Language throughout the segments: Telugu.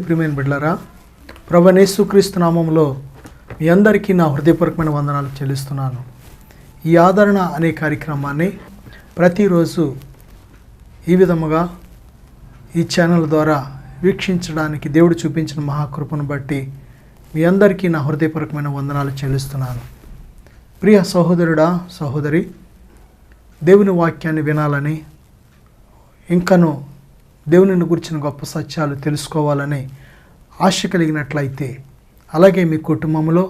ప్రియమైన బిడ్డలారా, ప్రభువైన యేసుక్రీస్తు నామములో మీ అందరికీ నా హృదయపూర్వకమైన వందనాలు చెల్లిస్తున్నాను. ఈ ఆదరణ అనే కార్యక్రమాన్ని ప్రతిరోజు ఈ విధముగా ఈ ఛానల్ ద్వారా వీక్షించడానికి దేవుడు చూపించిన మహాకృపను బట్టి మీ అందరికీ నా హృదయపూర్వకమైన వందనాలు చెల్లిస్తున్నాను. ప్రియ సహోదరుడా, సహోదరి, దేవుని వాక్యాన్ని వినాలని, ఇంకను దేవునిని గురించిన గొప్ప సత్యాలు తెలుసుకోవాలని ఆశ కలిగినట్లయితే, అలాగే మీ కుటుంబంలో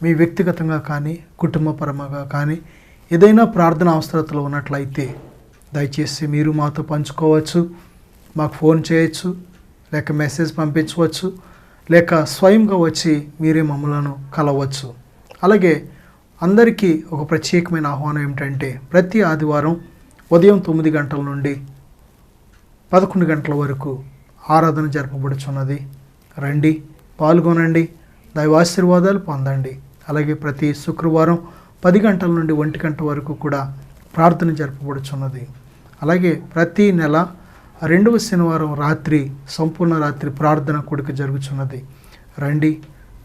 మీ వ్యక్తిగతంగా కానీ కుటుంబపరంగా కానీ ఏదైనా ప్రార్థన అవసరతలు ఉన్నట్లయితే దయచేసి మీరు మాతో పంచుకోవచ్చు. మాకు ఫోన్ చేయొచ్చు, లేక మెసేజ్ పంపించవచ్చు, లేక స్వయంగా వచ్చి మీరే మమ్మలను కలవచ్చు. అలాగే అందరికీ ఒక ప్రత్యేకమైన ఆహ్వానం ఏమిటంటే, ప్రతి ఆదివారం ఉదయం 9 గంటల నుండి 11 గంటల వరకు ఆరాధన జరపబడుచున్నది. రండి, పాల్గొనండి, దైవాశీర్వాదాలు పొందండి. అలాగే ప్రతి శుక్రవారం 10 గంటల నుండి 1 గంట వరకు కూడా ప్రార్థన జరపబడుచున్నది. అలాగే ప్రతి నెల 2వ శనివారం రాత్రి సంపూర్ణ రాత్రి ప్రార్థన కూడిక జరుగుతున్నది. రండి,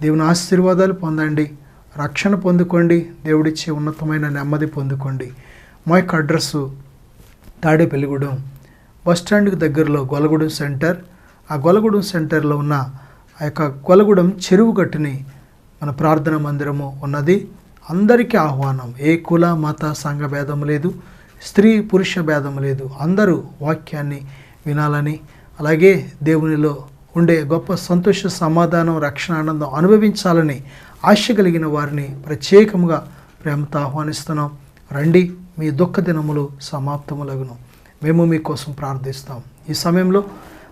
దేవుని ఆశీర్వాదాలు పొందండి, రక్షణ పొందుకోండి, దేవుడిచ్చే ఉన్నతమైన నెమ్మది పొందుకోండి. మా యొక్క అడ్రస్సు తాడేపల్లిగూడెం బస్టాండ్కి దగ్గరలో గొల్లగూడెం సెంటర్. ఆ గొల్లగూడెం సెంటర్లో ఉన్న ఆ యొక్క గొల్లగూడెం చెరువు గట్టుని మన ప్రార్థన మందిరము ఉన్నది. అందరికీ ఆహ్వానం. ఏ కుల మత సంఘ భేదం లేదు, స్త్రీ పురుష భేదం లేదు. అందరూ వాక్యాన్ని వినాలని, అలాగే దేవునిలో ఉండే గొప్ప సంతోష సమాధానం రక్షణ ఆనందం అనుభవించాలని ఆశ కలిగిన వారిని ప్రత్యేకంగా ప్రేమతో ఆహ్వానిస్తున్నాం. రండి, మీ దుఃఖ దినములు సమాప్తములగును. మేము మీకోసం ప్రార్థిస్తాం. ఈ సమయంలో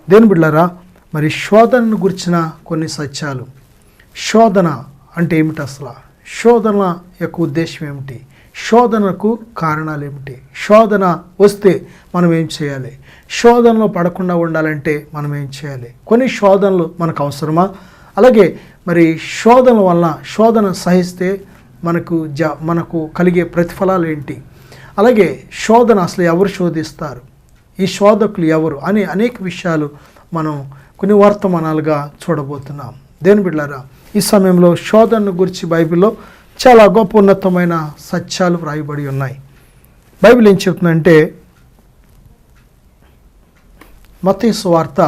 దేవుని బిడ్డలారా, మరి శోధనను గురించిన కొన్ని సత్యాలు. శోధన అంటే ఏమిటి? అసలు శోధన యొక్క ఉద్దేశం ఏమిటి? శోధనకు కారణాలు ఏమిటి? శోధన వస్తే మనం ఏం చేయాలి? శోధనలో పడకుండా ఉండాలంటే మనం ఏం చేయాలి? కొన్ని శోధనలు మనకు అవసరమా? అలాగే మరి శోధన వల్ల, శోధన సహిస్తే మనకు కలిగే ప్రతిఫలాలు ఏంటి? అలాగే శోధన అసలు ఎవరు శోధిస్తారు, ఈ శోధకులు ఎవరు అని అనేక విషయాలు మనం కొన్ని వర్తమానాలుగా చూడబోతున్నాం. దేవుని బిడ్డలారా, ఈ సమయంలో శోధన గురించి బైబిల్లో చాలా గొప్ప ఉన్నతమైన సత్యాలు వ్రాయబడి ఉన్నాయి. బైబిల్ ఏం చెప్తుందంటే, మత్తయి సువార్త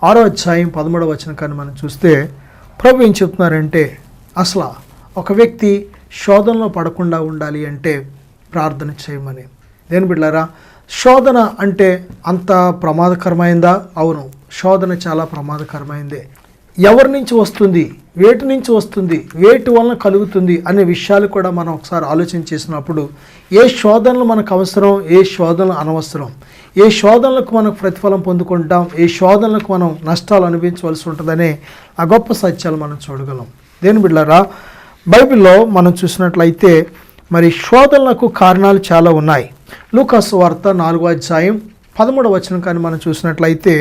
6వ అధ్యాయం 13వ వచనం కానీ మనం చూస్తే ప్రభు ఏం చెప్తున్నారంటే, అసలు ఒక వ్యక్తి శోధనలో పడకుండా ఉండాలి అంటే ప్రార్థన చేయమని. దేని బిడ్డలారా, శోధన అంటే అంత ప్రమాదకరమైందా? అవును, శోధన చాలా ప్రమాదకరమైందే. ఎవరి నుంచి వస్తుంది, వేటి నుంచి వస్తుంది, వేటి వలన కలుగుతుంది అనే విషయాలు కూడా మనం ఒకసారి ఆలోచన చేసినప్పుడు, ఏ శోధనలు మనకు అవసరం, ఏ శోధనలు అనవసరం, ఏ శోధనలకు మనకు ప్రతిఫలం పొందుకుంటాం, ఏ శోధనలకు మనం నష్టాలు అనుభవించవలసి ఉంటుందనే ఆ గొప్ప సత్యాలు మనం చూడగలం. దేని బిడ్డలారా, బైబిల్లో మనం చూసినట్లయితే మరి శోధనలకు కారణాలు చాలా ఉన్నాయి. లూకాసు వార్త 4వ అధ్యాయం 13వ వచనం కానీ మనం చూసినట్లయితే,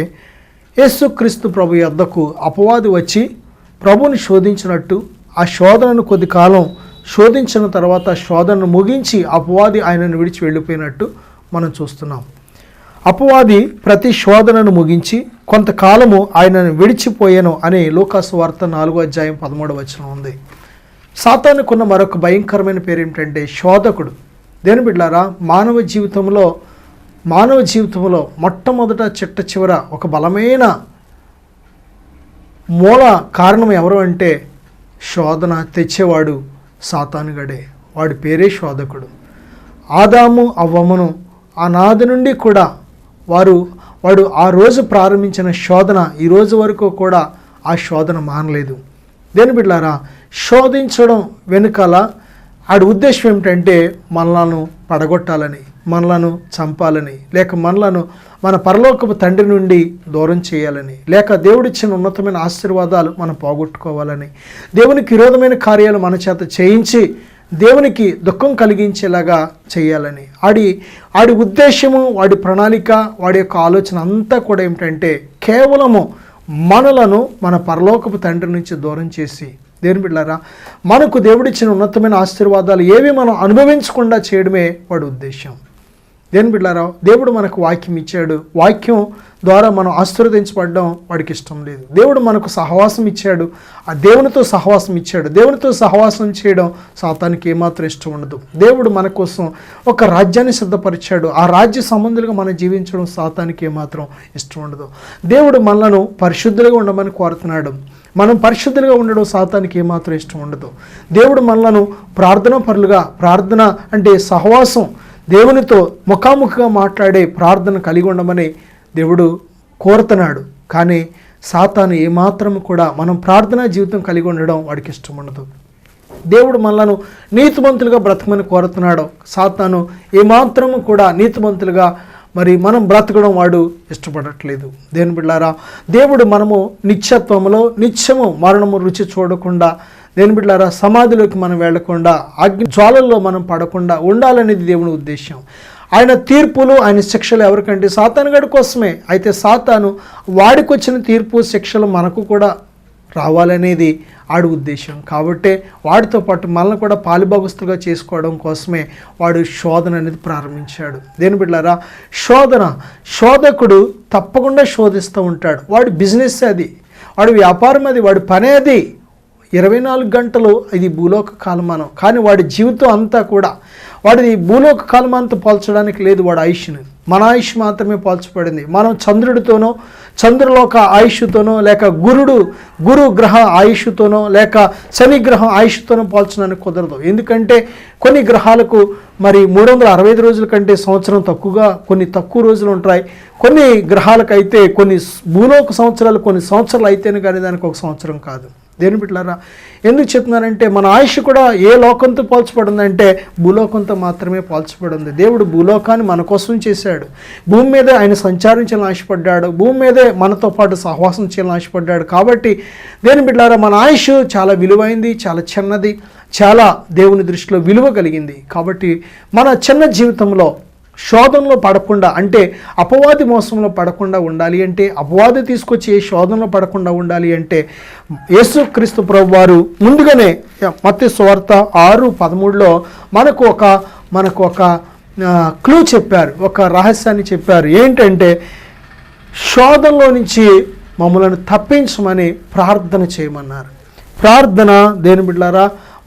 యేసుక్రీస్తు ప్రభు యొద్దకు అపవాది వచ్చి ప్రభువుని శోధించినట్టు, ఆ శోధనను కొద్ది కాలం శోధించిన తర్వాత శోధనను ముగించి అపవాది ఆయనను విడిచి వెళ్ళిపోయినట్టు మనం చూస్తున్నాం. అపవాది ప్రతి శోధనను ముగించి కొంతకాలము ఆయనను విడిచిపోయాను అని లూకాసు వార్త 4వ అధ్యాయం 13వ వచనం ఉంది. సాతానుకున్న మరొక భయంకరమైన పేరు ఏమిటంటే శోధకుడు. దేని బిడ్డలారా, మానవ జీవితంలో మొట్టమొదట చిట్ట చివర ఒక బలమైన మూల కారణం ఎవరు అంటే శోధన తెచ్చేవాడు సాతానుగడే. వాడి పేరే శోధకుడు. ఆదాము అవ్వమును ఆనాది నుండి కూడా వాడు ఆ రోజు ప్రారంభించిన శోధన ఈ రోజు వరకు కూడా ఆ శోధన మానలేదు. దేని బిడ్డలారా, శోధించడం వెనుకాల ఆడి ఉద్దేశం ఏమిటంటే మనలను పడగొట్టాలని, మనలను చంపాలని, లేక మనలను మన పరలోకపు తండ్రి నుండి దూరం చేయాలని, లేక దేవుడిచ్చిన ఉన్నతమైన ఆశీర్వాదాలు మనం పోగొట్టుకోవాలని, దేవునికి విరోధమైన కార్యాలు మన చేత చేయించి దేవునికి దుఃఖం కలిగించేలాగా చేయాలని ఆడి ఉద్దేశము, వాడి ప్రణాళిక, వాడి యొక్క ఆలోచన అంతా కూడా ఏమిటంటే కేవలము మనలను మన పరలోకపు తండ్రి నుంచి దూరం చేసి, దేని బిడ్డలారా, మనకు దేవుడిచ్చిన ఉన్నతమైన ఆశీర్వాదాలు ఏవి మనం అనుభవించకుండా చేయడమే వాడి ఉద్దేశం. దేని బిడ్డలారా, దేవుడు మనకు వాక్యం ఇచ్చాడు, వాక్యం ద్వారా మనం ఆశీర్వదించబడడం వాడికి ఇష్టం లేదు. దేవుడు మనకు సహవాసం ఇచ్చాడు, ఆ దేవునితో సహవాసం ఇచ్చాడు. దేవునితో సహవాసం చేయడం సాతానికి ఏమాత్రం ఇష్టం ఉండదు. దేవుడు మన కోసం ఒక రాజ్యాన్ని సిద్ధపరిచాడు, ఆ రాజ్య సంబంధులుగా మనం జీవించడం సాతానికి ఏమాత్రం ఇష్టం ఉండదు. దేవుడు మనలను పరిశుద్ధులుగా ఉండమని కోరుతున్నాడు. మనం పరిశుద్ధులుగా ఉండడం సాతానికి ఏమాత్రం ఇష్టం ఉండదు. దేవుడు మనలను ప్రార్థన అంటే సహవాసం, దేవునితో ముఖాముఖిగా మాట్లాడే ప్రార్థన కలిగి ఉండమని దేవుడు కోరుతున్నాడు. కానీ సాతాను ఏమాత్రం కూడా మనం ప్రార్థనా జీవితం కలిగి ఉండడం వాడికి ఇష్టం ఉండదు. దేవుడు మనలను నీతిమంతులుగా బ్రతకమని కోరుతున్నాడు. సాతాను ఏమాత్రము కూడా నీతిమంతులుగా మనం బ్రతకడం వాడు ఇష్టపడట్లేదు. దేని బిడ్డలారా, దేవుడు మనము నిత్యత్వంలో నిత్యము మరణము రుచి చూడకుండా, దేని బిడ్డలారా, సమాధిలోకి మనం వెళ్లకుండా, అగ్ని జ్వాలల్లో మనం పడకుండా ఉండాలనేది దేవుని ఉద్దేశం. ఆయన తీర్పులు, ఆయన శిక్షలు ఎవరికంటే సాతాను గడి కోసమే. అయితే సాతాను వాడికి వచ్చిన తీర్పు శిక్షలు మనకు కూడా రావాలనేది ఆడి ఉద్దేశం. కాబట్టి వాడితో పాటు మనల్ని కూడా పాలుభాగస్తులుగా చేసుకోవడం కోసమే వాడు శోధన అనేది ప్రారంభించాడు. దేని బిడ్డలారా, శోధకుడు తప్పకుండా శోధిస్తూ ఉంటాడు. వాడి బిజినెస్ అది, వాడి వ్యాపారం అది, వాడి పనే అది. 24 గంటలు ఇది భూలోక కాలమానం. కానీ వాడి జీవితం అంతా కూడా వాడిది భూలోక కాలమానంతో పోల్చడానికి లేదు. వాడి ఆయుష్ని, మన ఆయుష్ మాత్రమే పోల్చబడింది. మనం చంద్రుడితోనో, చంద్రలోక ఆయుష్తోనో, లేక గురు గ్రహ ఆయుష్తోనో, లేక శని గ్రహం ఆయుష్తోనో పోల్చడానికి కుదరదు. ఎందుకంటే కొన్ని గ్రహాలకు 365 రోజుల కంటే సంవత్సరం తక్కువగా, కొన్ని తక్కువ రోజులు ఉంటాయి. కొన్ని గ్రహాలకైతే కొన్ని భూలోక సంవత్సరాలు, కొన్ని సంవత్సరాలు అయితేనే కానీ దానికి ఒక సంవత్సరం కాదు. దేని బిడ్డలారా, ఎందుకు చెప్తున్నారంటే మన ఆయుష్ కూడా ఏ లోకంతో పోల్చబడిందంటే భూలోకంతో మాత్రమే పోల్చబడింది. దేవుడు భూలోకాన్ని మన కోసం చేశాడు. భూమి మీదే ఆయన సంచారించాలని ఆశపడ్డాడు. భూమి మీదే మనతో పాటు సహవాసం చేయాలని ఆశపడ్డాడు. కాబట్టి దేని బిడ్డలారా, మన ఆయుష్ చాలా విలువైంది, చాలా చిన్నది, చాలా దేవుని దృష్టిలో విలువ కలిగింది. కాబట్టి మన చిన్న జీవితంలో శోధనలో పడకుండా, అంటే అపవాది మోసంలో పడకుండా ఉండాలి అంటే, అపవాది తీసుకొచ్చి ఏ శోధనలో పడకుండా ఉండాలి అంటే, యేసుక్రీస్తు ప్రభువారు ముందుగానే మత్తయి సువార్త 6:13లో మనకు ఒక క్లూ చెప్పారు, ఒక రహస్యాన్ని చెప్పారు. ఏంటంటే శోధనలో నుంచి మమ్మల్ని తప్పించమని ప్రార్థన చేయమన్నారు. ప్రార్థన దేని బిడ్డలారా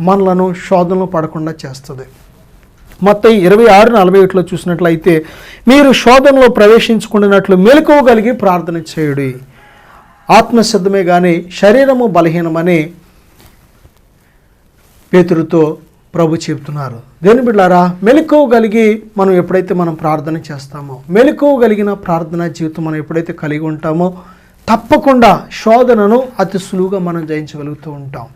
మనలను శోధనలో పడకుండా చేస్తుంది. మత్తయి 26:41 చూసినట్లయితే, మీరు శోధనలో ప్రవేశించుకున్నట్లు మెలకువగలిగి ప్రార్థన చేయుడి, ఆత్మసిద్ధమే కానీ శరీరము బలహీనమని పేతురుతో ప్రభు చెప్తున్నారు. దేని బిడ్డలారా, మెలకువగలిగి మనం ఎప్పుడైతే ప్రార్థన చేస్తామో, మెలకువగలిగిన ప్రార్థనా జీవితం మనం ఎప్పుడైతే కలిగి ఉంటామో తప్పకుండా శోధనను అతి సులువుగా మనం జయించగలుగుతూ ఉంటాం.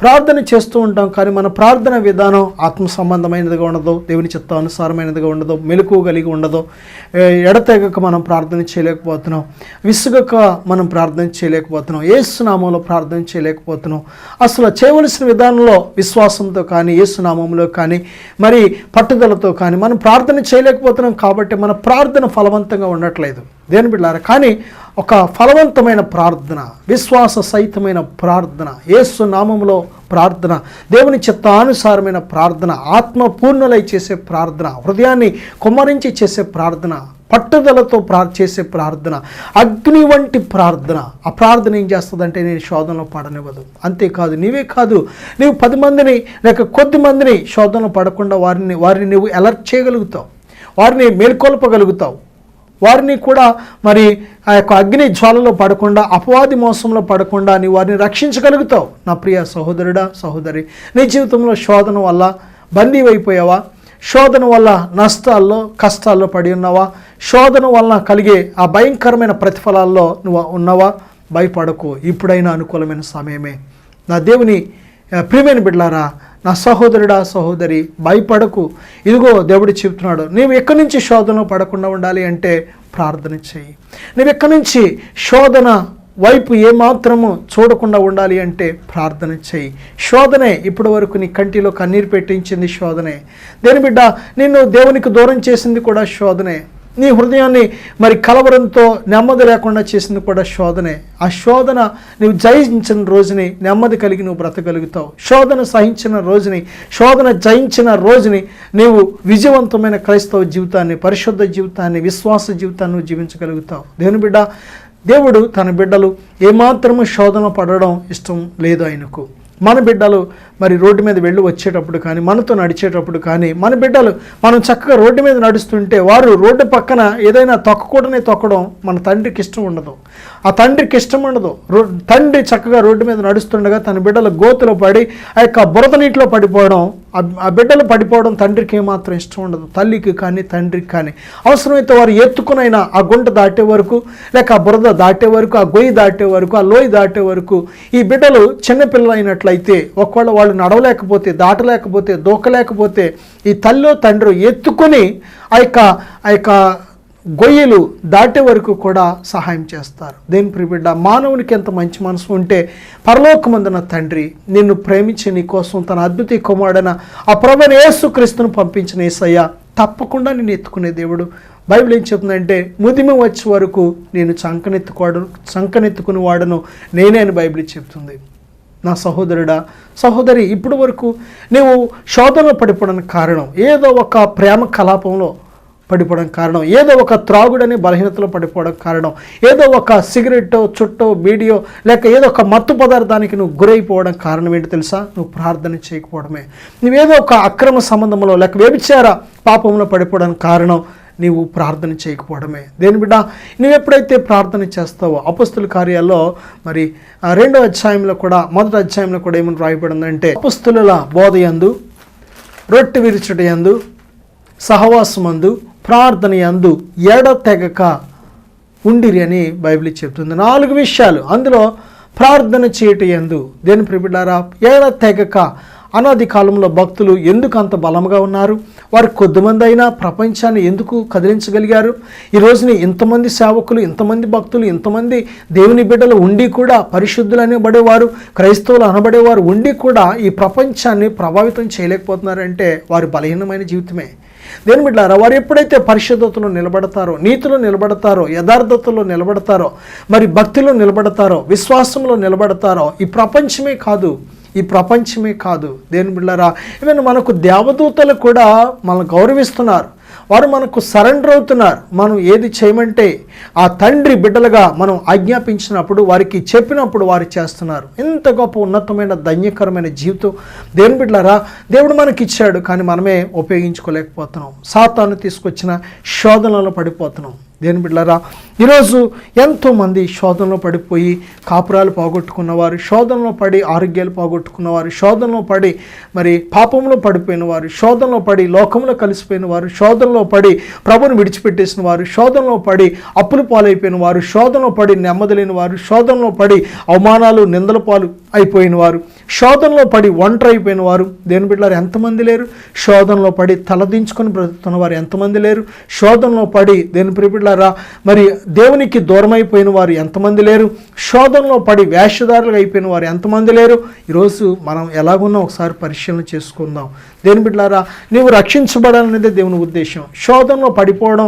ప్రార్థన చేస్తూ ఉంటాం, కానీ మన ప్రార్థన విధానం ఆత్మ సంబంధమైనదిగా ఉండదు, దేవుని చిత్తానుసారమైనదిగా ఉండదు, మెలకువ కలిగి ఉండదు. ఎడతెగక మనం ప్రార్థన చేయలేకపోతున్నాం, విసుగక మనం ప్రార్థన చేయలేకపోతున్నాం, యేసు నామంలో ప్రార్థన చేయలేకపోతున్నాం. అసలు చేయవలసిన విధానంలో విశ్వాసంతో కానీ, యేసు నామంలో కానీ, పట్టుదలతో కానీ మనం ప్రార్థన చేయలేకపోతున్నాం. కాబట్టి మన ప్రార్థన ఫలవంతంగా ఉండట్లేదు. దేని బిడ్డలారా, కానీ ఒక ఫలవంతమైన ప్రార్థన, విశ్వాస సహితమైన ప్రార్థన, యేసు నామములో ప్రార్థన, దేవుని చిత్తానుసారమైన ప్రార్థన, ఆత్మపూర్ణులై చేసే ప్రార్థన, హృదయాన్ని కుమ్మరించి చేసే ప్రార్థన, పట్టుదలతో చేసే ప్రార్థన, అగ్ని వంటి ప్రార్థన. ఆ ప్రార్థన ఏం చేస్తుందంటే నేను శోధనలో పడనివ్వదు. అంతేకాదు, నీవే కాదు, నీవు 10 మందిని లేక కొద్ది మందిని శోధనలో పడకుండా వారిని నువ్వు అలర్ట్ చేయగలుగుతావు, వారిని మేల్కొల్పగలుగుతావు, వారిని కూడా ఆ యొక్క అగ్ని జ్వాలలో పడకుండా, అపవాది మోసంలో పడకుండా నీ వారిని రక్షించగలుగుతావు. నా ప్రియ సహోదరుడా, సహోదరి, నీ జీవితంలో శోధన వల్ల బందీవైపోయావా? శోధన వల్ల నష్టాల్లో కష్టాల్లో పడి ఉన్నావా? శోధన వలన కలిగే ఆ భయంకరమైన ప్రతిఫలాల్లో నువ్వు ఉన్నావా? భయపడకు, ఇప్పుడైనా అనుకూలమైన సమయమే. నా దేవుని ప్రియమైన బిడ్డలారా, నా సహోదరుడా సహోదరి, భయపడకు. ఇదిగో దేవుడు చెప్తున్నాడు, నీవు ఎక్కడి నుంచి శోధనలో పడకుండా ఉండాలి అంటే ప్రార్థన చెయ్యి. నువ్వు ఎక్కడి నుంచి శోధన వైపు ఏమాత్రము చూడకుండా ఉండాలి అంటే ప్రార్థన చెయ్యి. శోధనే ఇప్పటి వరకు నీ కంటిలో కన్నీరు పెట్టించింది శోధనే. దేని బిడ్డ, నిన్ను దేవునికి దూరం చేసింది కూడా శోధనే. నీ హృదయాన్ని మరి కలవరంతో నెమ్మది లేకుండా చేసింది కూడా శోధనే. ఆ శోధన నువ్వు జయించిన రోజుని నెమ్మది కలిగి నువ్వు బ్రతకగలుగుతావు. శోధన సహించిన రోజుని, శోధన జయించిన రోజుని నీవు విజయవంతమైన క్రైస్తవ జీవితాన్ని, పరిశుద్ధ జీవితాన్ని, విశ్వాస జీవితాన్ని నువ్వు జీవించగలుగుతావు. దేవుని బిడ్డ, దేవుడు తన బిడ్డలు ఏమాత్రము శోధన పడడం ఇష్టం లేదు ఆయనకు. మన బిడ్డలు మరి రోడ్డు మీద వెళ్ళి వచ్చేటప్పుడు కానీ, మనతో నడిచేటప్పుడు కానీ, మన బిడ్డలు మనం చక్కగా రోడ్డు మీద నడుస్తుంటే వారు రోడ్డు పక్కన ఏదైనా తొక్కకూడనే తొక్కడం మన తండ్రికి ఇష్టం ఉండదు. ఆ తండ్రికి ఇష్టం ఉండదు. తండ్రి చక్కగా రోడ్డు మీద నడుస్తుండగా తన బిడ్డల గోతులో పడి ఆ యొక్క బురద నీటిలో పడిపోవడం, ఆ బిడ్డలు పడిపోవడం తండ్రికి ఏమాత్రం ఇష్టం ఉండదు. తల్లికి కానీ తండ్రికి కానీ అవసరమైతే వారు ఎత్తుకునైనా ఆ గుంట దాటే వరకు, లేక ఆ బురద దాటే వరకు, ఆ గొయ్యి దాటే వరకు, ఆ లోయ దాటే వరకు ఈ బిడ్డలు చిన్నపిల్లలు అయినట్లయితే, ఒకవేళ వాళ్ళు నడవలేకపోతే, దాటలేకపోతే, దూకలేకపోతే ఈ తల్లో తండ్రి ఎత్తుకొని ఆ యొక్క గొయ్యలు దాటే వరకు కూడా సహాయం చేస్తారు. దేని ప్రియబిడ్డ, మానవునికి ఎంత మంచి మనసు ఉంటే పరలోకమందున తండ్రి నిన్ను ప్రేమించి నీ కోసం తన అద్భుత కుమారుడైన ఆ ప్రభువైన యేసుక్రీస్తును పంపించిన యేసయ్య తప్పకుండా నిన్ను ఎత్తుకునే దేవుడు. బైబిల్ ఏం చెప్తుందంటే, ముదిమి వచ్చే వరకు నేను చంకనెత్తుకుని వాడను నేనే అని బైబిల్ చెప్తుంది. నా సహోదరుడా సహోదరి, ఇప్పటి వరకు నీవు శోధనలో పడిపోవడానికి కారణం ఏదో ఒక ప్రేమ కలాపంలో పడిపోవడం కారణం, ఏదో ఒక త్రాగుడని బలహీనతలో పడిపోవడం కారణం, ఏదో ఒక సిగరెట్టో చుట్టో బీడియో లేక ఏదో ఒక మత్తు పదార్థానికి నువ్వు గురైపోవడం కారణం ఏంటి తెలుసా? నువ్వు ప్రార్థన చేయకపోవడమే. నువ్వేదో ఒక అక్రమ సంబంధంలో లేక వ్యభిచార పాపంలో పడిపోవడానికి కారణం నీవు ప్రార్థన చేయకపోవడమే. దేని బిడ్డ, నువ్వు ఎప్పుడైతే ప్రార్థన చేస్తావో, అపొస్తలుల కార్యాల్లో మరి 2వ అధ్యాయంలో కూడా 1వ అధ్యాయంలో కూడా ఏమని రాయబడిందంటే, అపొస్తలుల బోధయందు, రొట్టె విరుచుటయందు, సహవాసమందు, ప్రార్థన యందు ఎడతెగక ఉండిరి అని బైబిల్ చెప్తుంది. 4 విషయాలు అందులో ప్రార్థన చేయటం యందు. దేని ప్రియబిడ్డారా, ఎడతెగక. అనాది కాలంలో భక్తులు ఎందుకు అంత బలంగా ఉన్నారు? వారు కొద్దిమంది అయినా ప్రపంచాన్ని ఎందుకు కదిలించగలిగారు? ఈ రోజుని ఇంతమంది సేవకులు, ఇంతమంది భక్తులు, ఇంతమంది దేవుని బిడ్డలు ఉండి కూడా, పరిశుద్ధులు అనబడేవారు, క్రైస్తవులు అనబడేవారు ఉండి కూడా ఈ ప్రపంచాన్ని ప్రభావితం చేయలేకపోతున్నారంటే వారి బలహీనమైన జీవితమే. దేని బిడ్డారా, వారు ఎప్పుడైతే పరిశుద్ధతలో నిలబడతారో, నీతిలో నిలబడతారో, యథార్థతలో నిలబడతారో, మరి భక్తిలో నిలబడతారో, విశ్వాసంలో నిలబడతారో ఈ ప్రపంచమే కాదు. దేని బిడ్డారా, ఈవెన్ మనకు దేవదూతలు కూడా మనల్ని గౌరవిస్తున్నారు. వారు మనకు సరెండర్ అవుతున్నారు. మనం ఏది చేయమంటే ఆ తండ్రి బిడ్డలుగా మనం ఆజ్ఞాపించినప్పుడు, వారికి చెప్పినప్పుడు వారు చేస్తున్నారు. ఇంత గొప్ప ఉన్నతమైన ధన్యకరమైన జీవితం దేని బిడ్డలారా దేవుడు మనకి ఇచ్చాడు, కానీ మనమే ఉపయోగించుకోలేకపోతున్నాం. సాతాను తీసుకొచ్చిన శోధనలో పడిపోతున్నాం. దేని బిడ్డలారా, ఈరోజు ఎంతోమంది శోధనలో పడిపోయి కాపురాలు పోగొట్టుకున్నవారు, శోధనలో పడి ఆరోగ్యాలు పోగొట్టుకున్నవారు, శోధనలో పడి మరి పాపంలో పడిపోయిన వారు, శోధనలో పడి లోకంలో కలిసిపోయిన వారు, శోధనలో పడి ప్రభుని విడిచిపెట్టేసిన వారు, శోధనలో పడి అప్పులు పాలైపోయిన వారు, శోధనలో పడి నెమ్మది లేని వారు, శోధనలో పడి అవమానాలు నిందల పాలు అయిపోయిన వారు, శోధనలో పడి ఒంటరి అయిపోయిన వారు దేని బిడ్డలారు ఎంతమంది లేరు? శోధనలో పడి తలదించుకొని బ్రతుకుతున్న వారు ఎంతమంది లేరు? శోధనలో పడి దేని ప్రియబిడ్డలారా మరి దేవునికి దూరం అయిపోయిన వారు ఎంతమంది లేరు? శోధనలో పడి వేషధారులుగా అయిపోయిన వారు ఎంతమంది లేరు? ఈరోజు మనం ఎలాగున్నా ఒకసారి పరిశీలన చేసుకుందాం. దేని బిడ్డలారా, నీవు రక్షించబడాలనేదే దేవుని ఉద్దేశం. శోధనలో పడిపోవడం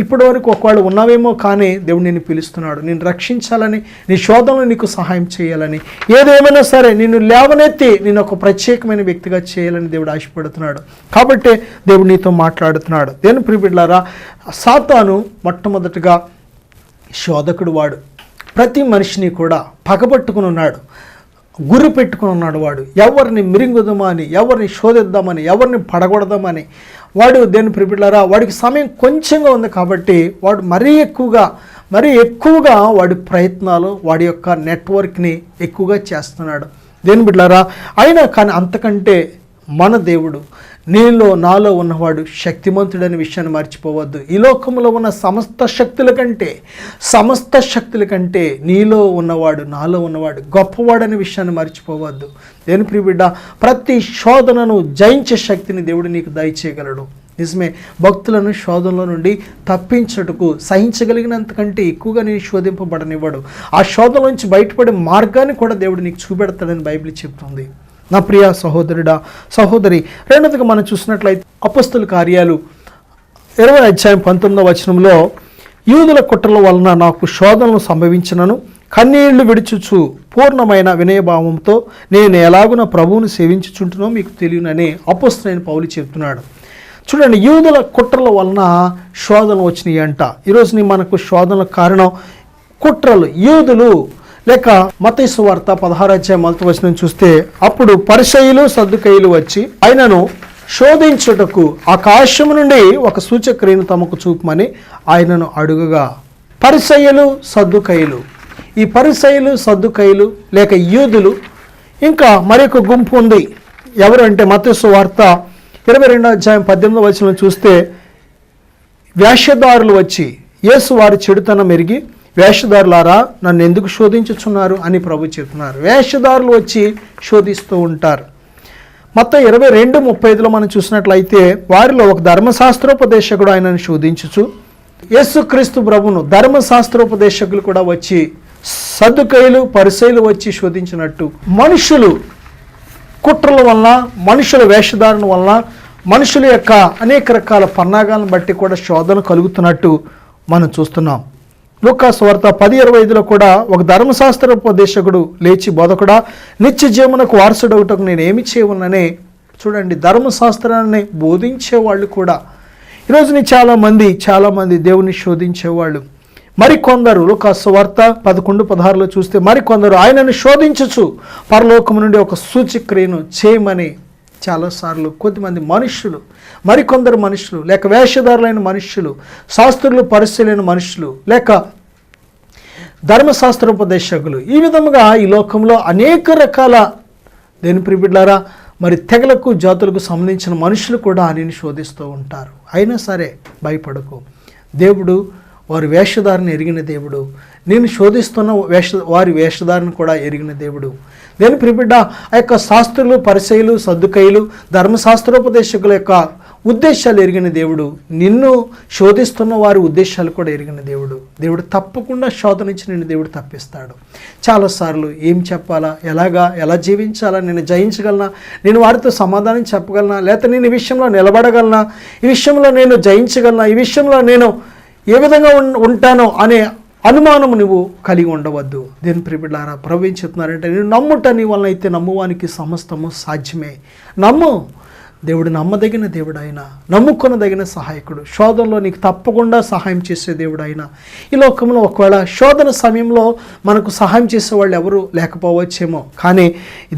ఇప్పటి వరకు ఒకవేళ ఉన్నావేమో, కానీ దేవుడు నిన్ను పిలుస్తున్నాడు, నిన్ను రక్షించాలని, నీ శోధనలో నీకు సహాయం చేయాలని, ఏదేమైనా సరే నిన్ను లేవనెత్తి నేను ఒక ప్రత్యేకమైన వ్యక్తిగా చేయాలని దేవుడు ఆశపడుతున్నాడు. కాబట్టి దేవుడు నీతో మాట్లాడుతున్నాడు. దేని ప్రియబిడ్డలారా, సాతాను మొట్టమొదటిగా శోధకుడు. వాడు ప్రతి మనిషిని కూడా పగబట్టుకుని ఉన్నాడు, గురి పెట్టుకుని ఉన్నాడు. వాడు ఎవరిని మిరింగుదామని, ఎవరిని శోధిద్దామని, ఎవరిని పడగొడదామని వాడు దేని ప్రియబిడ్డలారా వాడికి సమయం కొంచెంగా ఉంది కాబట్టి వాడు మరీ ఎక్కువగా వాడి ప్రయత్నాలు, వాడి యొక్క నెట్వర్క్ని ఎక్కువగా చేస్తున్నాడు. దేని బిడ్డలారా, అయినా కానీ అంతకంటే మన దేవుడు నీలో నాలో ఉన్నవాడు శక్తిమంతుడనే విషయాన్ని మర్చిపోవద్దు. ఈ లోకంలో ఉన్న సమస్త శక్తుల కంటే నీలో ఉన్నవాడు, నాలో ఉన్నవాడు గొప్పవాడనే విషయాన్ని మర్చిపోవద్దు. దేని ప్రియ బిడ్డ, ప్రతి శోధనను జయించే శక్తిని దేవుడు నీకు దయచేయగలడు. నిజమే, భక్తులను శోధనలో నుండి తప్పించటకు సహించగలిగినంతకంటే ఎక్కువగా నేను శోధింపబడనివ్వడు. ఆ శోధన నుంచి బయటపడే మార్గాన్ని కూడా దేవుడు నీకు చూపెడతాడని బైబిల్ చెప్తుంది. నా ప్రియ సహోదరుడా, సహోదరి, రెండోదిగా మనం చూసినట్లయితే అపొస్తలుల కార్యాలు 20:19 యూదుల కుట్రల వలన నాకు శోధనలు సంభవించినను కన్నీళ్లు విడుచుచు పూర్ణమైన వినయభావంతో నేను ఎలాగున ప్రభువును సేవించుచుంటునో మీకు తెలియనని అపొస్తలుడైన పౌలు చెప్తున్నాడు. చూడండి, యూదుల కుట్రల వలన శోధనలు వచ్చినాయి అంట. ఈరోజు మనకు శోధనలకు కారణం కుట్రలు. యూదులు లేక మత్తయి సువార్త 16:1 చూస్తే, అప్పుడు పరిసయ్యులు సద్దుకయ్యులు వచ్చి ఆయనను శోధించుటకు ఆకాశము నుండి ఒక సూచక్రియను తమకు చూపమని ఆయనను అడుగగా, పరిసయ్యులు సద్దుకయ్యులు, ఈ పరిసయ్యులు సద్దుకయ్యులు లేక యూదులు, ఇంకా మరొక గుంపు ఉంది. ఎవరు అంటే మత్తయి సువార్త 22:18 చూస్తే, వేషధారులు వచ్చి యేసు వారి చెడుతనం ఎరిగి, వేషధారులారా నన్ను ఎందుకు శోధించుచున్నారు అని ప్రభు చెప్తున్నారు. వేషధారులు వచ్చి శోధిస్తూ ఉంటారు. మత్తయి 22:35 మనం చూసినట్లయితే, వారిలో ఒక ధర్మశాస్త్రోపదేశకుడు ఆయనను శోధించుచు, యేసుక్రీస్తు ప్రభును ధర్మశాస్త్రోపదేశకులు కూడా వచ్చి, సద్దుకయ్యులు పరిసయ్యులు వచ్చి శోధించినట్టు మనుషులు కుట్రల వలన, మనుషుల వేషధారణ వలన, మనుషుల యొక్క అనేక రకాల పన్నాగాలను బట్టి కూడా శోధన కలుగుతున్నట్టు మనం చూస్తున్నాం. లూకా సువార్త 10:25 కూడా ఒక ధర్మశాస్త్రోపదేశకుడు లేచి, బోధకుడా నిత్య జీవమునకు వారసుడవుటకు నేను ఏమి చేయవలననే. చూడండి, ధర్మశాస్త్రాన్ని బోధించేవాళ్ళు కూడా ఈరోజు చాలామంది దేవుని శోధించేవాళ్ళు. మరికొందరు లూకా సువార్త 11:16 చూస్తే, మరికొందరు ఆయనను శోధించుచు పరలోకము నుండి ఒక సూచక్రియను చేయమని చాలాసార్లు కొద్దిమంది మనుషులు, మరికొందరు మనుషులు లేక వేషధారులైన మనుషులు, శాస్త్రులు పరిశీలైన మనుషులు లేక ధర్మశాస్త్రోపదేశకులు, ఈ విధముగా ఈ లోకంలో అనేక రకాల దేని ప్రియులారా మరి తెగలకు జాతులకు సంబంధించిన మనుషులు కూడా ఆయనను శోధిస్తూ ఉంటారు. అయినా సరే భయపడకు. దేవుడు వారి వేషధారణ ఎరిగిన దేవుడు. నేను శోధిస్తున్న వారి వేషధారణ కూడా ఎరిగిన దేవుడు. దేని ప్రిబిడ్డ, ఆ యొక్క శాస్త్రులు పరిసయ్యులు సద్దుకయ్యులు ధర్మశాస్త్రోపదేశకుల యొక్క ఉద్దేశాలు ఎరిగిన దేవుడు. నిన్ను శోధిస్తున్న వారి ఉద్దేశాలు కూడా ఎరిగిన దేవుడు. దేవుడు తప్పకుండా శోధన నుంచి నిన్ను దేవుడు తప్పిస్తాడు. చాలాసార్లు ఏం చెప్పాలా, ఎలా జీవించాలా, నేను జయించగలనా, నేను వారితో సమాధానం చెప్పగలనా, లేకపోతే నేను ఈ విషయంలో నిలబడగలనా, ఈ విషయంలో నేను జయించగలనా, ఈ విషయంలో నేను ఏ విధంగా ఉంటానో అనే అనుమానము నువ్వు కలిగి ఉండవద్దు. దేని ప్రియులారా, ప్రభు ఏం చెప్తున్నారంటే, నేను నమ్ముట నీ వలన అయితే నమ్మువానికి సమస్తము సాధ్యమే. నమ్ము. దేవుడు నమ్మదగిన దేవుడు ఆయన, నమ్ముకొనదగిన సహాయకుడు. శోధనలో నీకు తప్పకుండా సహాయం చేసే దేవుడు ఆయన. ఈ లోకంలో ఒకవేళ శోధన సమయంలో మనకు సహాయం చేసేవాళ్ళు ఎవరు లేకపోవచ్చేమో, కానీ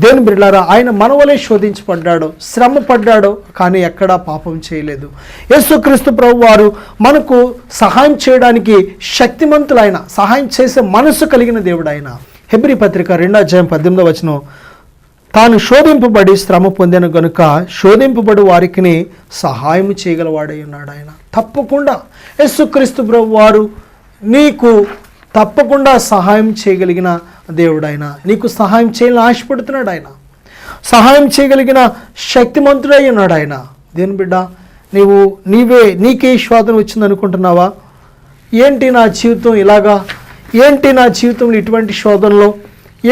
దేని బిడ్డలారా, ఆయన మనవలే శోధించబడ్డాడు, శ్రమ పడ్డాడు, కానీ ఎక్కడా పాపం చేయలేదు. యేసుక్రీస్తు ప్రభు వారు మనకు సహాయం చేయడానికి శక్తిమంతులైన, సహాయం చేసే మనసు కలిగిన దేవుడు ఆయన. హెబ్రీ పత్రిక 2:18 తాను శోధింపబడి శ్రమ పొందిన గనుక శోధింపబడి వారికి సహాయం చేయగలవాడై ఉన్నాడు ఆయన. తప్పకుండా యేసుక్రీస్తు ప్రభు వారు నీకు తప్పకుండా సహాయం చేయగలిగిన దేవుడు ఆయన. నీకు సహాయం చేయాలని ఆశపడుతున్నాడు ఆయన. సహాయం చేయగలిగిన శక్తిమంతుడై ఉన్నాడు ఆయన. దేని బిడ్డ, నీకే శోధన వచ్చింది అనుకుంటున్నావా? ఏంటి నా జీవితం ఇలాగా, ఏంటి నా జీవితంలో ఇటువంటి శోధనలో,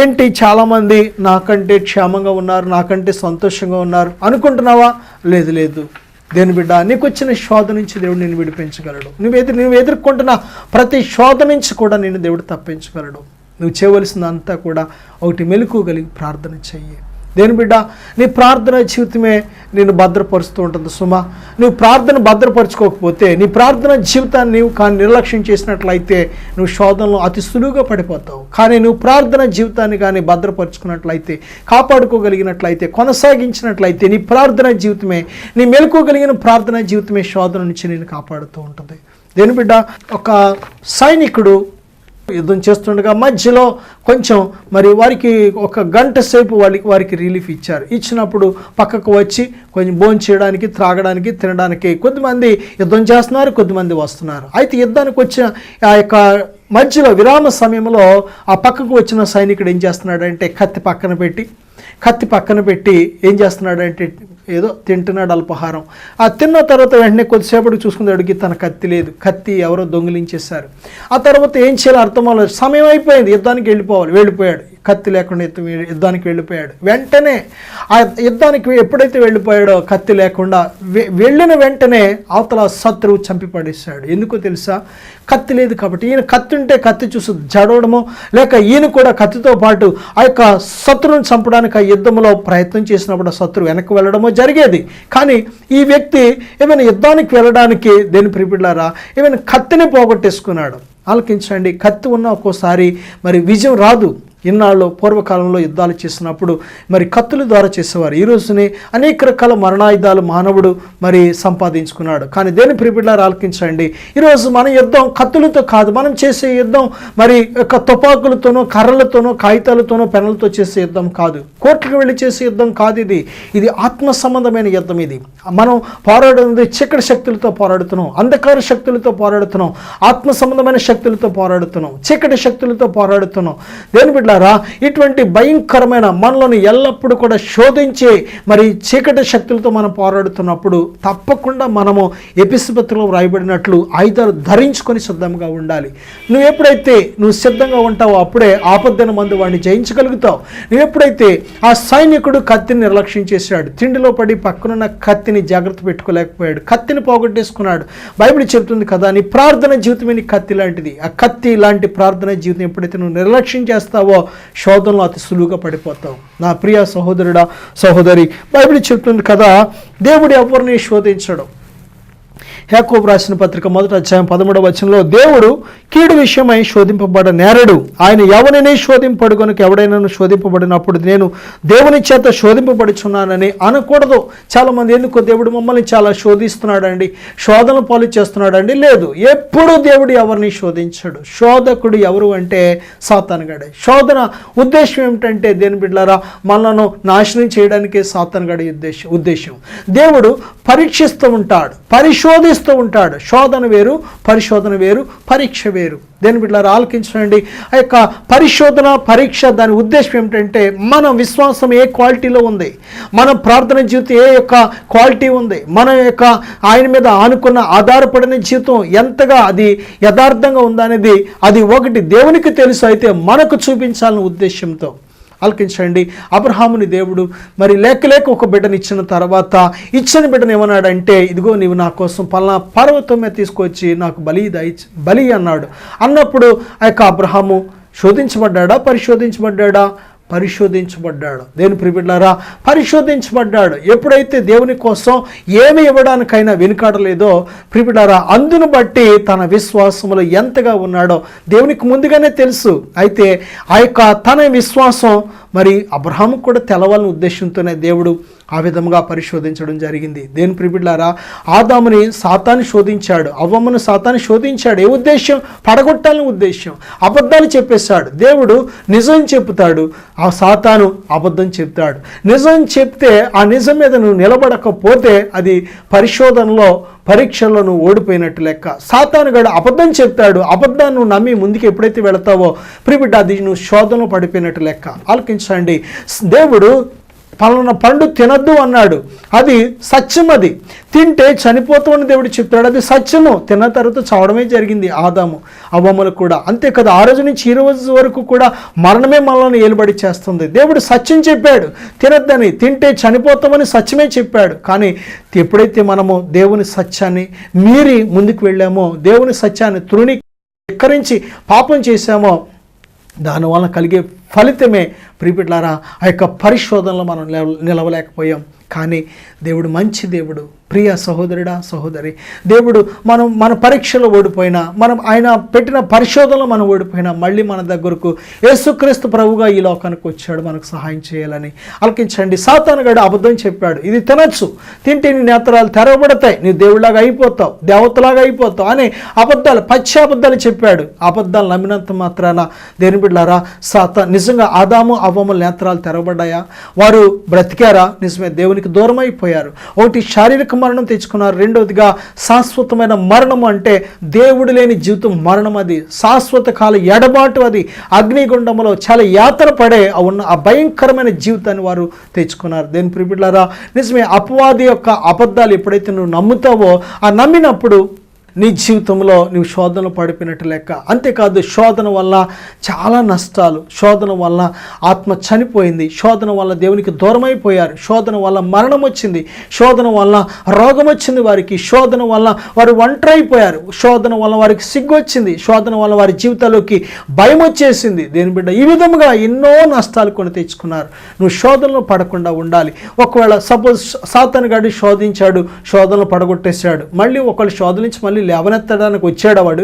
ఏంటి చాలామంది నాకంటే క్షేమంగా ఉన్నారు, నాకంటే సంతోషంగా ఉన్నారు అనుకుంటున్నావా? లేదు. దేని బిడ్డ, నీకు వచ్చిన శోధన నుంచి దేవుడు నిన్ను విడిపించగలడు. నువ్వు ఎదుర్కొంటున్న ప్రతి శోధన నుంచి కూడా నిన్ను దేవుడు తప్పించగలడు. నువ్వు చేయవలసిందంతా కూడా ఒకటి, మెలకువగలిగి ప్రార్థన చెయ్యి. దేని బిడ్డ, నీ ప్రార్థన జీవితమే నేను భద్రపరుస్తూ ఉంటుంది సుమా. నువ్వు ప్రార్థన భద్రపరచుకోకపోతే, నీ ప్రార్థన జీవితాన్ని నీవు కానీ నిర్లక్ష్యం చేసినట్లయితే నువ్వు శోధనలో అతి సులువుగా పడిపోతావు. కానీ నువ్వు ప్రార్థన జీవితాన్ని కానీ భద్రపరుచుకున్నట్లయితే, కాపాడుకోగలిగినట్లయితే, కొనసాగించినట్లయితే నీ ప్రార్థన జీవితమే, నీ మెలకువగలిగిన ప్రార్థన జీవితమే శోధన నుంచి నేను కాపాడుతూ ఉంటుంది. దేని బిడ్డ, ఒక సైనికుడు యుద్ధం చేస్తుండగా మధ్యలో కొంచెం మరి వారికి ఒక గంట సేపు వారికి రిలీఫ్ ఇచ్చారు. ఇచ్చినప్పుడు పక్కకు వచ్చి కొంచెం భోజనం చేయడానికి, త్రాగడానికి, తినడానికి కొద్దిమంది యుద్ధం చేస్తున్నారు, కొద్దిమంది వస్తున్నారు. అయితే యుద్ధానికి వచ్చిన ఆ యొక్క మధ్యలో విరామ సమయంలో ఆ పక్కకు వచ్చిన సైనికుడు ఏం చేస్తున్నాడంటే కత్తి పక్కన పెట్టి ఏం చేస్తున్నాడంటే ఏదో తింటున్నాడు అల్పాహారం. ఆ తిన్న తర్వాత వెంటనే కొద్దిసేపటికి చూసుకున్నాడు, తన కత్తి లేదు, కత్తి ఎవరో దొంగిలించేశారు. ఆ తర్వాత ఏం చేయాలో అర్థం అవ్వలేదు. సమయం అయిపోయింది, యుద్ధానికి వెళ్ళిపోయాడు. కత్తి లేకుండా యుద్ధానికి వెళ్ళిపోయాడు. వెంటనే ఆ యుద్ధానికి ఎప్పుడైతే వెళ్ళిపోయాడో కత్తి లేకుండా వెళ్ళిన వెంటనే అవతల శత్రువు చంపి పడేశాడు. ఎందుకో తెలుసా? కత్తి లేదు కాబట్టి. ఈయన కత్తి ఉంటే కత్తి చూసి జడవడమో లేక ఈయన కూడా కత్తితో పాటు ఆ యొక్క శత్రువుని చంపడానికి ఆ యుద్ధంలో ప్రయత్నం చేసినప్పుడు శత్రువు వెనక్కి వెళ్ళడమో జరిగేది. కానీ ఈ వ్యక్తి ఏమైనా యుద్ధానికి వెళ్ళడానికి దేని ప్రిపిడ్లారా ఏమైనా కత్తిని పోగొట్టేసుకున్నాడు. ఆలకించండి, కత్తి ఉన్న ఒక్కోసారి మరి విజయం రాదు. ఇన్నాళ్ళు పూర్వకాలంలో యుద్ధాలు చేసినప్పుడు మరి కత్తుల ద్వారా చేసేవారు. ఈ రోజునే అనేక రకాల మరణాయుధాలు మానవుడు మరి సంపాదించుకున్నాడు. కానీ దేని ప్రిపిడ్లారా ఆలకించండి, ఈరోజు మన యుద్ధం కత్తులతో కాదు, మనం చేసే యుద్ధం మరి యొక్క తుపాకులతోనో, కర్రలతోనో, కాగితాలతోనో, పెన్నులతో చేసే యుద్ధం కాదు. కోర్టుకు వెళ్ళి చేసే యుద్ధం కాదు. ఇది ఆత్మ సంబంధమైన యుద్ధం. ఇది మనం పోరాడుతుంది చీకటి శక్తులతో పోరాడుతున్నాం, అంధకార శక్తులతో పోరాడుతున్నాం, ఆత్మ సంబంధమైన శక్తులతో పోరాడుతున్నాం, చీకటి శక్తులతో పోరాడుతున్నాం. దేని బిడ్డ ఇటువంటి భయంకరమైన మనలోని ఎల్లప్పుడూ కూడా శోధించే మరి చీకటి శక్తులతో మనం పోరాడుతున్నప్పుడు తప్పకుండా మనము ఎఫెసీ పత్రికలో వ్రాయబడినట్లు ఆయుధాలు ధరించుకొని సిద్ధంగా ఉండాలి. నువ్వు ఎప్పుడైతే సిద్ధంగా ఉంటావో అప్పుడే ఆపద్దైన మందు వాడిని జయించగలుగుతావు. నువ్వు ఎప్పుడైతే ఆ సైనికుడు కత్తిని నిర్లక్ష్యం చేశాడు, తిండిలో పడి పక్కనున్న కత్తిని జాగ్రత్త పెట్టుకోలేకపోయాడు, కత్తిని పోగొట్టేసుకున్నాడు. బైబిల్ చెప్తుంది కదా, నీ ప్రార్థన జీవితమే నీ కత్తి లాంటిది. ఆ కత్తి లాంటి ప్రార్థన జీవితం ఎప్పుడైతే నువ్వు నిర్లక్ష్యం చేస్తావో శోధనలో అతి సులువుగా పడిపోతావు. నా ప్రియ సహోదరుడా, సహోదరి, బైబిల్ చెప్తుంది కదా, దేవుడు ఎవరిని శోధించడం. యాకోబు రాసిన పత్రిక 1వ అధ్యాయం 13వ వచనంలో దేవుడు కీడు విషయమై శోధింపబడ నేరడు, ఆయన ఎవరిని శోధింపడు కనుక ఎవడైనా శోధింపబడినప్పుడు నేను దేవుని చేత శోధింపబడుచున్నానని అనకూడదు. చాలామంది ఎందుకో దేవుడు మమ్మల్ని చాలా శోధిస్తున్నాడండి, శోధన పాలు చేస్తున్నాడండి. లేదు, ఎప్పుడు దేవుడు ఎవరిని శోధించడు. శోధకుడు ఎవరు అంటే సాతానుగాడే. శోధన ఉద్దేశం ఏమిటంటే దేని బిడ్డలారా మనలను నాశనం చేయడానికే సాతానుగాడి ఉద్దేశం. దేవుడు పరీక్షిస్తూ ఉంటాడు, పరిశోధిస్తూ ఉంటాడు. శోధన వేరు, పరిశోధన వేరు, పరీక్ష వేరు. దేని బిడ్డలారా ఆలకించండి. ఆ యొక్క పరిశోధన, పరీక్ష దాని ఉద్దేశం ఏమిటంటే మన విశ్వాసం ఏ క్వాలిటీలో ఉంది, మన ప్రార్థన జీవితం ఏ యొక్క క్వాలిటీ ఉంది, మన యొక్క ఆయన మీద ఆనుకున్న ఆధారపడిన జీవితం ఎంతగా అది యథార్థంగా ఉందనేది అది ఒకటి దేవునికి తెలుసు. అయితే మనకు చూపించాలన్న ఉద్దేశంతో ఆలకించండి. అబ్రహాముని దేవుడు మరి లేక ఒక బిడ్డని ఇచ్చిన తర్వాత ఇచ్చిన బిడ్డను ఏమన్నాడంటే, ఇదిగో నీవు నా కోసం పలానా పర్వతం మీద తీసుకొచ్చి నాకు బలి అన్నాడు. అన్నప్పుడు ఆ యొక్క అబ్రహాము శోధించబడ్డా, పరిశోధించబడ్డాడు. దేవుని ప్రియబిడ్డలారా పరిశోధించబడ్డాడు. ఎప్పుడైతే దేవుని కోసం ఏమి ఇవ్వడానికైనా వెనుకాడలేదో ప్రియబిడ్డలారా అందును బట్టి తన విశ్వాసంలో ఎంతగా ఉన్నాడో దేవునికి ముందుగానే తెలుసు. అయితే ఆ యొక్క తన విశ్వాసం మరి అబ్రహాము కూడా తెలవాలని ఉద్దేశంతోనే దేవుడు ఆ విధంగా పరిశోధించడం జరిగింది. దేవుని ప్రియబిడ్డలారా ఆదాముని సాతాను శోధించాడు, అవ్వమ్మను సాతాను శోధించాడు. ఏ ఉద్దేశం? పడగొట్టాలని ఉద్దేశం. అబద్ధాలు చెప్పేశాడు, దేవుడు నిజం చెప్తాడు, ఆ సాతాను అబద్ధం చెప్తాడు. నిజం చెప్తే ఆ నిజం మీద నువ్వు నిలబడకపోతే అది పరిశోధనలో పరీక్షల్లో నువ్వు ఓడిపోయినట్టు లెక్క. సాతానుగాడు అబద్ధం చెప్తాడు, అబద్ధాన్ని నువ్వు నమ్మి ముందుకు ఎప్పుడైతే వెళతావో ప్రియబిడ్డ అది నువ్వు శోధనలో పడిపోయినట్టు లెక్క. ఆలకించండి, దేవుడు పలానా పండు తినద్దు అన్నాడు, అది సత్యం. అది తింటే చనిపోతామని దేవుడు చెప్తాడు, అది సత్యము. తిన్న తర్వాత చావడమే జరిగింది ఆదాము అవ్వమ్మలు కూడా. అంతే కదా, ఆ రోజు నుంచి ఈ రోజు వరకు కూడా మరణమే మనల్ని ఏలుబడి చేస్తుంది. దేవుడు సత్యం చెప్పాడు, తినద్దని, తింటే చనిపోతామని సత్యమే చెప్పాడు. కానీ ఎప్పుడైతే మనము దేవుని సత్యాన్ని మీరి ముందుకు వెళ్ళామో, దేవుని సత్యాన్ని తృణీకరించి పాపం చేశామో, దానివల్ల కలిగే ఫలితమే ప్రియబిడ్డలారా ఆ యొక్క పరిశోధనలో మనం నిలవలేకపోయాం. కానీ దేవుడు మంచి దేవుడు. ప్రియ సహోదరుడా, సహోదరి, దేవుడు మన పరీక్షలో ఓడిపోయినా, ఆయన పెట్టిన పరిశోధనలో మనం ఓడిపోయినా మళ్ళీ మన దగ్గరకు యేసుక్రీస్తు ప్రభువుగా ఈ లోకానికి వచ్చాడు మనకు సహాయం చేయాలని. ఆలకించండి. సాతానుగాడు అబద్ధం చెప్పాడు, ఇది తినచ్చు, తింటే నీ నేత్రాలు తెరవబడతాయి, నీ దేవుడిలాగా అయిపోతావు, దేవతలాగా అయిపోతావు అని పచ్చి అబద్ధాలు చెప్పాడు. అబద్ధాలు నమ్మినంత మాత్రాన దేని బిడ్డలారా, నిజంగా ఆదాము అవ్వముల నేత్రాలు తెరవబడ్డాయా? వారు బ్రతికారా? నిజమే, దేవునికి దూరం అయిపోయారు. ఒకటి శారీరక మరణం తెచ్చుకున్నారు, రెండవదిగా శాశ్వతమైన మరణము అంటే దేవుడు లేని జీవితం మరణం. అది శాశ్వత కాల ఎడబాటు, అది అగ్నిగుండంలో చాలా యాతన పడే ఉన్న ఆ భయంకరమైన జీవితాన్ని వారు తెచ్చుకున్నారు. దేని ప్రియబిడ్డలారా, నిజమే, అపవాది యొక్క అబద్ధాలు ఎప్పుడైతే నువ్వు నమ్ముతావో, ఆ నమ్మినప్పుడు నీ జీవితంలో నువ్వు శోధనలు పడిపోయినట్టు లెక్క. అంతేకాదు, శోధన వల్ల చాలా నష్టాలు, శోధన వల్ల ఆత్మ చనిపోయింది, శోధన వల్ల దేవునికి దూరం అయిపోయారు, శోధన వల్ల మరణం వచ్చింది, శోధన వల్ల రోగం వచ్చింది వారికి, శోధన వల్ల వారు ఒంటరి అయిపోయారు, శోధన వల్ల వారికి సిగ్గు వచ్చింది, శోధన వల్ల వారి జీవితాల్లోకి భయం వచ్చేసింది. దేని బిడ్డ, ఈ విధముగా ఎన్నో నష్టాలు కొని తెచ్చుకున్నారు. నువ్వు శోధనలో పడకుండా ఉండాలి. ఒకవేళ సపోజ్ సాతానుగాడు శోధించాడు, శోధనలు పడగొట్టేశాడు, మళ్ళీ ఒకళ్ళు శోధనించి మళ్ళీ లేవనెత్తడానికి వచ్చాడా? వాడు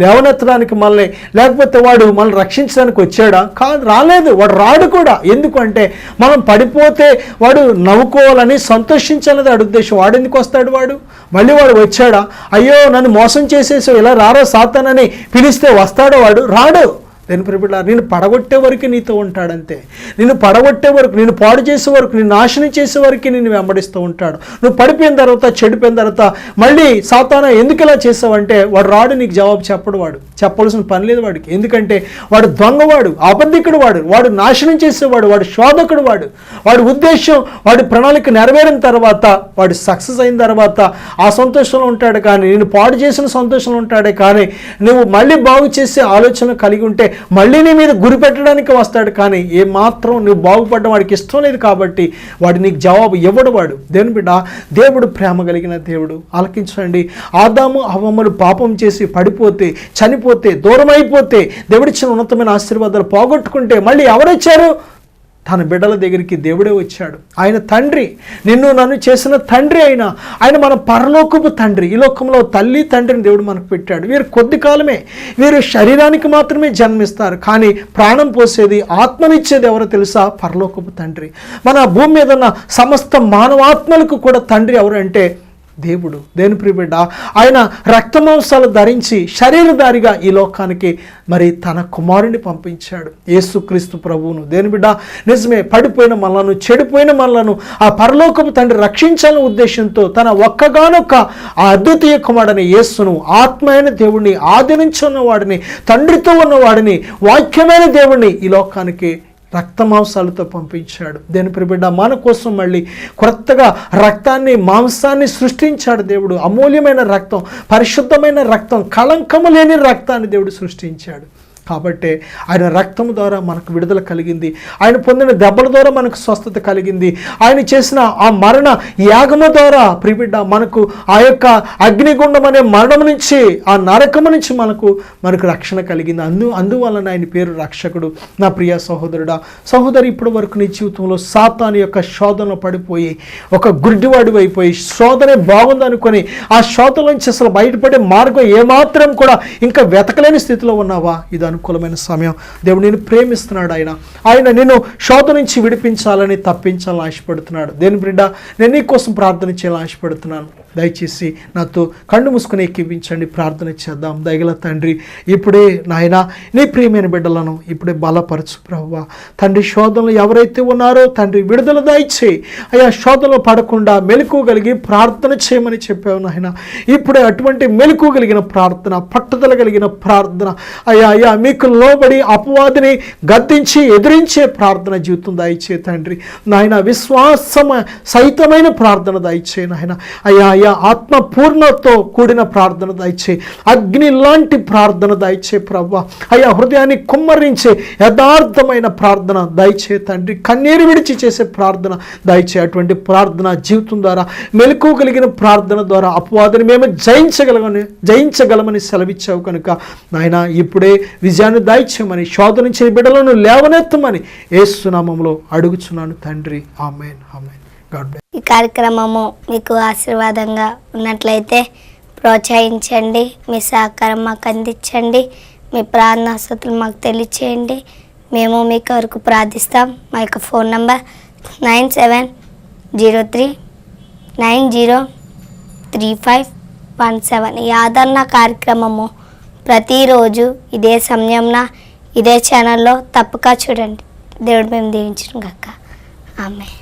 లేవనెత్తడానికి మళ్ళీ, లేకపోతే వాడు మనల్ని రక్షించడానికి వచ్చాడా? కాదు, రాలేదు. వాడు రాడు కూడా. ఎందుకంటే మనం పడిపోతే వాడు నవ్వుకోవాలని, సంతోషించాలని వాడి ఉద్దేశం. వాడు ఎందుకు వస్తాడు? వాడు మళ్ళీ వాడు వచ్చాడా? అయ్యో నన్ను మోసం చేసేసావు, ఇలా రారా సాతానని పిలిస్తే వస్తాడో? వాడు రాడు. దేని ప్రియబిడ్డ, నేను పడగొట్టే వరకు నీతో ఉంటాడంతే. నిన్ను పడగొట్టే వరకు, నేను పాడు చేసే వరకు, నిన్ను నాశనం చేసే వరకు నిన్ను వెంబడిస్తూ ఉంటాడు. నువ్వు పడిపోయిన తర్వాత, చెడిపోయిన తర్వాత మళ్ళీ సాతానా ఎందుకు ఇలా చేసావంటే వాడు రాడు, నీకు జవాబు చెప్పడు. వాడు చెప్పవలసిన పని లేదు వాడికి. ఎందుకంటే వాడు దొంగవాడు, అబద్ధికుడు, వాడు నాశనం చేసేవాడు, వాడు శోధకుడు. వాడి ఉద్దేశం, వాడి ప్రణాళిక నెరవేరిన తర్వాత, వాడు సక్సెస్ అయిన తర్వాత ఆ సంతోషంలో ఉంటాడు, కానీ నేను పాడు చేసిన సంతోషంలో ఉంటాడే. కానీ నువ్వు మళ్ళీ బాగు చేసే ఆలోచన కలిగి ఉంటే మళ్ళీ నీ మీద గురి పెట్టడానికి వస్తాడు. కానీ ఏమాత్రం నువ్వు బాగుపడడం వాడికి ఇష్టం లేదు, కాబట్టి వాడు నీకు జవాబు ఇవ్వడు. వాడు దేని బిడ్డ, దేవుడు ప్రేమ కలిగిన దేవుడు. ఆలకించండి. ఆదాము హవ్వలు పాపం చేసి పడిపోతే, చనిపోతే, దూరం అయిపోతే, దేవుడిచ్చిన ఉన్నతమైన ఆశీర్వాదాలు పోగొట్టుకుంటే మళ్ళీ ఎవరొచ్చారు? తన బిడ్డల దగ్గరికి దేవుడే వచ్చాడు. ఆయన తండ్రి, నిన్ను నన్ను చేసిన తండ్రి ఆయన మన పరలోకపు తండ్రి. ఈ లోకంలో తల్లి తండ్రిని దేవుడు మనకు పెట్టాడు. వీరు కొద్ది కాలమే, వీరు శరీరానికి మాత్రమే జన్మిస్తారు, కానీ ప్రాణం పోసేది, ఆత్మనిచ్చేది ఎవరో తెలుసా? పరలోకపు తండ్రి. మన భూమి మీద ఉన్న సమస్త మానవాత్మలకు కూడా తండ్రి ఎవరు అంటే దేవుడు. దేని ప్రియబిడ్డ, ఆయన రక్తమాంసాలు ధరించి శరీరధారిగా ఈ లోకానికి మరి తన కుమారుని పంపించాడు, యేసుక్రీస్తు ప్రభువును. దేని బిడ్డ, నిజమే, పడిపోయిన మనలను, చెడిపోయిన మనలను ఆ పరలోకపు తండ్రి రక్షించాలనే ఉద్దేశంతో తన ఒక్కగానొక్క ఆ అద్వితీయ కుమారుడైన యేసును, ఆత్మైన దేవుడిని, ఆది నుంచి ఉన్నవాడిని, తండ్రితో ఉన్నవాడిని, వాక్యమైన దేవుడిని ఈ లోకానికి రక్తమాంసాలతో పంపించాడు. దేని ప్రియబిడ్డ, మన కోసం మళ్ళీ కొత్తగా రక్తాన్ని, మాంసాన్ని సృష్టించాడు దేవుడు. అమూల్యమైన రక్తం, పరిశుద్ధమైన రక్తం, కళంకము లేని రక్తాన్ని దేవుడు సృష్టించాడు. కాబట్టి ఆయన రక్తము ద్వారా మనకు విడుదల కలిగింది, ఆయన పొందిన దెబ్బల ద్వారా మనకు స్వస్థత కలిగింది, ఆయన చేసిన ఆ మరణ యాగము ద్వారా ప్రియబిడ్డ మనకు ఆ యొక్క అగ్నిగుండం అనే మరణం నుంచి, ఆ నరకము నుంచి మనకు రక్షణ కలిగింది. అందువలన ఆయన పేరు రక్షకుడు. నా ప్రియ సహోదరుడా, సహోదరి, ఇప్పటి వరకు నీ జీవితంలో సాతాను యొక్క శోధనలో పడిపోయి ఒక గుడ్డివాడి అయిపోయి శోధనే బాగుందనుకొని ఆ శోధన నుంచి అసలు బయటపడే మార్గం ఏమాత్రం కూడా ఇంకా వెతకలేని స్థితిలో ఉన్నావా? ఇది అనుకూలమైన సమయం. దేవుడు నిన్ను ప్రేమిస్తున్నాడు. ఆయన నిన్ను శోధన నుంచి విడిపించాలని, తప్పించాలని ఆశపడుతున్నాడు. దేని బిడ్డ, నేను నీ కోసం ప్రార్థన చేయాలని ఆశపడుతున్నాను. దయచేసి నాతో కళ్ళు మూసుకుని ఎక్కించండి, ప్రార్థన చేద్దాం. దయగల తండ్రి, ఇప్పుడే నాయన నీ ప్రియమైన బిడ్డలను ఇప్పుడే బలపరచు ప్రభువా. తండ్రి, శోధనలు ఎవరైతే ఉన్నారో తండ్రి విడుదల దయచేయి అయ్యా. శోధనలో పడకుండా మెలకువగలిగి ప్రార్థన చేయమని చెప్పావు నాయన. ఇప్పుడే అటువంటి మెలకువగలిగిన ప్రార్థన, పట్టుదల కలిగిన ప్రార్థన అయ్యా మీకు లోబడి అపవాదిని గద్దించి ఎదిరించే ప్రార్థన జీవితం దయచే తండ్రి. నాయన విశ్వాసమ సహితమైన ప్రార్థన దయచే నాయన. అయ్యా ఆత్మ పూర్ణతో కూడిన ప్రార్థన దయచే, అగ్ని లాంటి ప్రార్థన దయచే ప్రభువా. అయ్యా హృదయాన్ని కుమ్మరించే యథార్థమైన ప్రార్థన దయచే తండ్రి. కన్నీరు విడిచి చేసే ప్రార్థన దయచే. అటువంటి ప్రార్థన జీవితం ద్వారా, మెలకువ కలిగిన ప్రార్థన ద్వారా అపవాదిని మేము జయించగలమని సెలవిచ్చావు కనుక నాయన ఇప్పుడే విజయాన్ని దయచేయమని, శోధనించే బిడ్డలను లేవనెత్తమని యేసు నామములో అడుగుచున్నాను తండ్రి. ఆమేన్, ఆమేన్. God bless. ఈ కార్యక్రమము మీకు ఆశీర్వాదంగా ఉన్నట్లయితే ప్రోత్సహించండి, మీ సహకారం మాకు అందించండి, మీ ప్రార్థనాస్తుతులు మాకు తెలియచేయండి. మేము మీ కొరకు ప్రార్థిస్తాం. మా యొక్క ఫోన్ నంబర్ 9703903517. ఈ ఆదరణ కార్యక్రమము ప్రతిరోజు ఇదే సమయంన ఇదే ఛానల్లో తప్పక చూడండి. దేవుడు మేము దీవించును గాక. ఆమేన్.